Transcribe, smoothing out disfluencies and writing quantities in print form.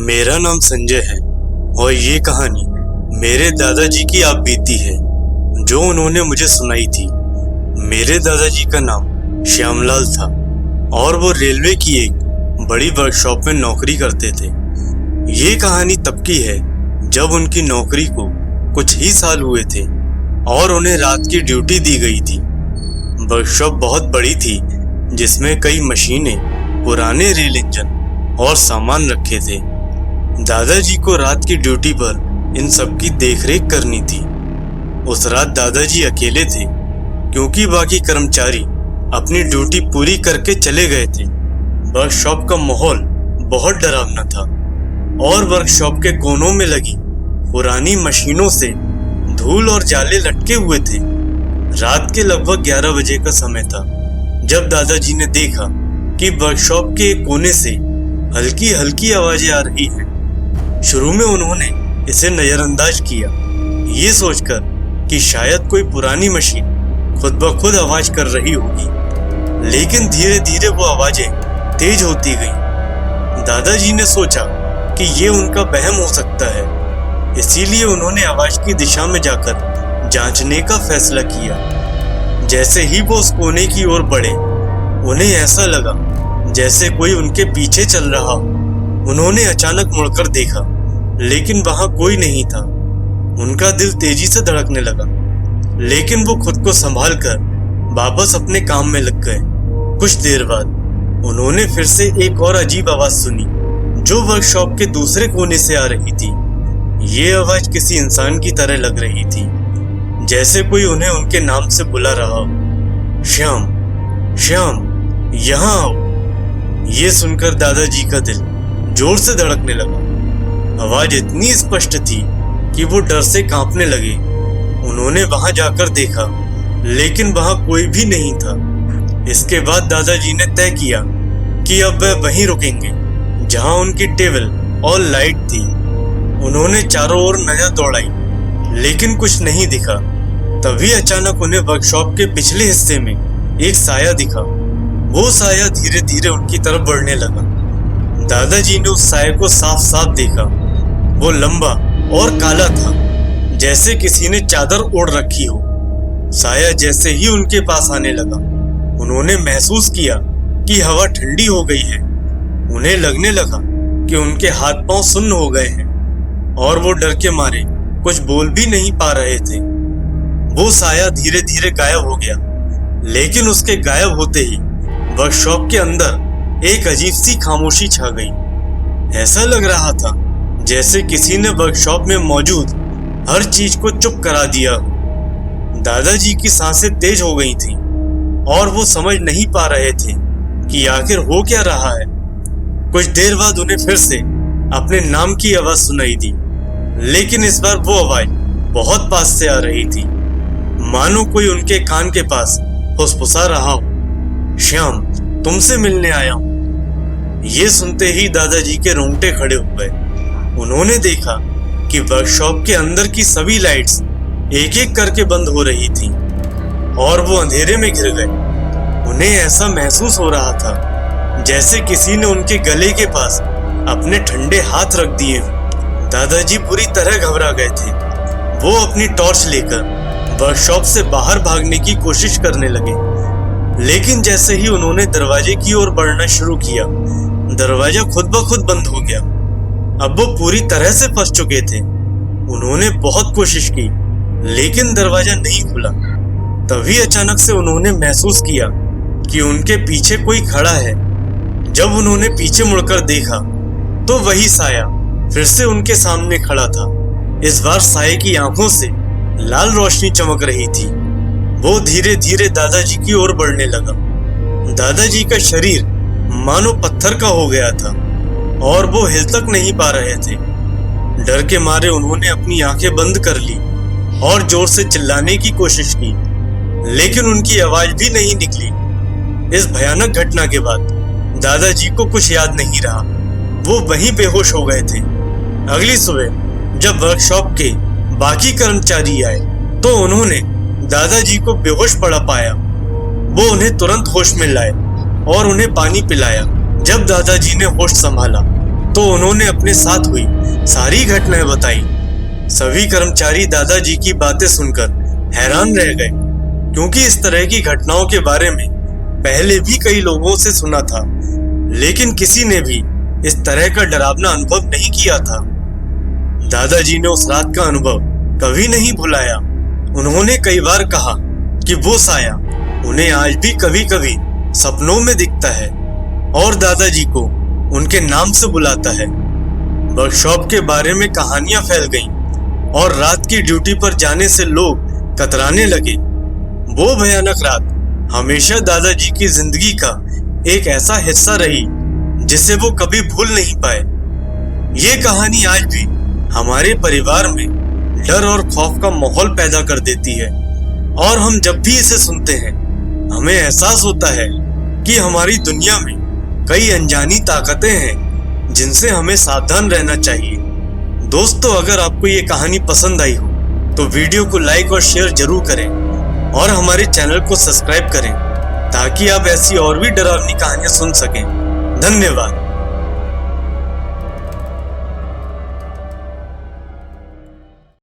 मेरा नाम संजय है और ये कहानी मेरे दादाजी की आप बीती है जो उन्होंने मुझे सुनाई थी। मेरे दादाजी का नाम श्यामलाल था और वो रेलवे की एक बड़ी वर्कशॉप में नौकरी करते थे। ये कहानी तब की है जब उनकी नौकरी को कुछ ही साल हुए थे और उन्हें रात की ड्यूटी दी गई थी। वर्कशॉप बहुत बड़ी थी जिसमें कई मशीनें, पुराने रेल इंजन और सामान रखे थे। दादाजी को रात की ड्यूटी पर इन सब की देखरेख करनी थी। उस रात दादाजी अकेले थे क्योंकि बाकी कर्मचारी अपनी ड्यूटी पूरी करके चले गए थे। वर्कशॉप का माहौल बहुत डरावना था और वर्कशॉप के कोनों में लगी पुरानी मशीनों से धूल और जाले लटके हुए थे। रात के लगभग 11 बजे का समय था जब दादाजी ने देखा कि वर्कशॉप के एक कोने से हल्की हल्की आवाजें आ रही हैं। शुरू में उन्होंने इसे नजरअंदाज किया, ये सोचकर कि शायद कोई पुरानी मशीन खुद ब खुद आवाज कर रही होगी, लेकिन धीरे धीरे वो आवाजें तेज होती गईं। दादाजी ने सोचा कि ये उनका वहम हो सकता है, इसीलिए उन्होंने आवाज की दिशा में जाकर जांचने का फैसला किया। जैसे ही वो उस कोने की ओर बढ़े, उन्हें ऐसा लगा जैसे कोई उनके पीछे चल रहा हो। उन्होंने अचानक मुड़कर देखा, लेकिन वहां कोई नहीं था। उनका दिल तेजी से धड़कने लगा, लेकिन वो खुद को संभाल कर वापस अपने काम में लग गए। कुछ देर बाद उन्होंने फिर से एक और अजीब आवाज सुनी जो वर्कशॉप के दूसरे कोने से आ रही थी। ये आवाज किसी इंसान की तरह लग रही थी, जैसे कोई उन्हें उनके नाम से बुला रहा हो। श्याम, श्याम, यहाँ आओ। ये सुनकर दादाजी का दिल जोर से धड़कने लगा। आवाज इतनी स्पष्ट थी कि वो डर से कांपने लगे। उन्होंने वहां जाकर देखा, लेकिन वहां कोई भी नहीं था। इसके बाद दादाजी ने तय किया कि अब वह वहीं रुकेंगे जहां उनकी टेबल और लाइट थी। उन्होंने चारों ओर नजर दौड़ाई, लेकिन कुछ नहीं दिखा। तभी अचानक उन्हें वर्कशॉप के पिछले हिस्से में एक साया दिखा। वो साया धीरे धीरे उनकी तरफ बढ़ने लगा। दादाजी ने उस साये को साफ साफ देखा। वो लंबा और काला था, जैसे किसी ने चादर ओढ़ रखी हो। साया जैसे ही उनके पास आने लगा, उन्होंने महसूस किया कि हवा ठंडी हो गई है। उन्हें लगने लगा कि उनके हाथ पांव सुन्न हो गए हैं और वो डर के मारे कुछ बोल भी नहीं पा रहे थे। वो साया धीरे धीरे गायब हो गया, लेकिन उसके गायब होते ही वर्कशॉप के अंदर एक अजीब सी खामोशी छा गई। ऐसा लग रहा था जैसे किसी ने वर्कशॉप में मौजूद हर चीज को चुप करा दिया हो। दादाजी की सांसें तेज हो गई थीं और वो समझ नहीं पा रहे थे कि आखिर हो क्या रहा है। कुछ देर बाद उन्हें फिर से अपने नाम की आवाज सुनाई दी, लेकिन इस बार वो आवाज बहुत पास से आ रही थी, मानो कोई उनके कान के पास फुसफुसा रहा हो। श्याम, तुमसे मिलने आया हूं। ये सुनते ही दादाजी के रोंगटे खड़े हो गए। उन्होंने देखा कि वर्कशॉप के अंदर की सभी लाइट्स एक एक करके बंद हो रही थीं और वो अंधेरे में घिर गए। उन्हें ऐसा महसूस हो रहा था जैसे किसी ने उनके गले के पास अपने ठंडे हाथ रख दिए हों। दादाजी पूरी तरह घबरा गए थे। वो अपनी टॉर्च लेकर वर्कशॉप से बाहर भागने की कोशिश करने लगे, लेकिन जैसे ही उन्होंने दरवाजे की ओर बढ़ना शुरू किया, दरवाजा खुद ब खुद बंद हो गया। अब वो पूरी तरह से फंस चुके थे। उन्होंने बहुत कोशिश की, लेकिन दरवाजा नहीं खुला। तभी अचानक से उन्होंने महसूस किया कि उनके पीछे कोई खड़ा है। जब उन्होंने पीछे मुड़कर देखा तो वही साया फिर से उनके सामने खड़ा था। इस बार साये की आंखों से लाल रोशनी चमक रही थी। वो धीरे धीरे दादाजी की ओर बढ़ने लगा। दादाजी का शरीर मानो पत्थर का हो गया था और वो हिल तक नहीं पा रहे थे। डर के मारे उन्होंने अपनी आंखें बंद कर ली और जोर से चिल्लाने की कोशिश की, लेकिन उनकी आवाज भी नहीं निकली। इस भयानक घटना के बाद दादाजी को कुछ याद नहीं रहा। वो वहीं बेहोश हो गए थे। अगली सुबह जब वर्कशॉप के बाकी कर्मचारी आए तो उन्होंने दादाजी को बेहोश पड़ा पाया। वो उन्हें तुरंत होश में लाए और उन्हें पानी पिलाया। जब दादाजी ने होश संभाला तो तो उन्होंने अपने साथ हुई सारी घटनाएं बताई। सभी कर्मचारी दादाजी की बातें सुनकर हैरान रह गए, क्योंकि इस तरह की घटनाओं के बारे में पहले भी कई लोगों से सुना था, लेकिन किसी ने भी इस तरह का डरावना अनुभव नहीं किया था। दादाजी ने उस रात का अनुभव कभी नहीं भुलाया। उन्होंने कई बार कहा कि वो साया उन्हें आज भी कभी कभी सपनों में दिखता है और दादाजी को उनके नाम से बुलाता है। वर्कशॉप के बारे में कहानियां फैल गईं और रात की ड्यूटी पर जाने से लोग कतराने लगे। वो भयानक रात हमेशा दादाजी की जिंदगी का एक ऐसा हिस्सा रही जिसे वो कभी भूल नहीं पाए। ये कहानी आज भी हमारे परिवार में डर और खौफ का माहौल पैदा कर देती है, और हम जब भी इसे सुनते हैं हमें एहसास होता है कि हमारी दुनिया में कई अनजानी ताकतें हैं जिनसे हमें सावधान रहना चाहिए। दोस्तों, अगर आपको ये कहानी पसंद आई हो तो वीडियो को लाइक और शेयर जरूर करें और हमारे चैनल को सब्सक्राइब करें ताकि आप ऐसी और भी डरावनी कहानियां सुन सकें। धन्यवाद।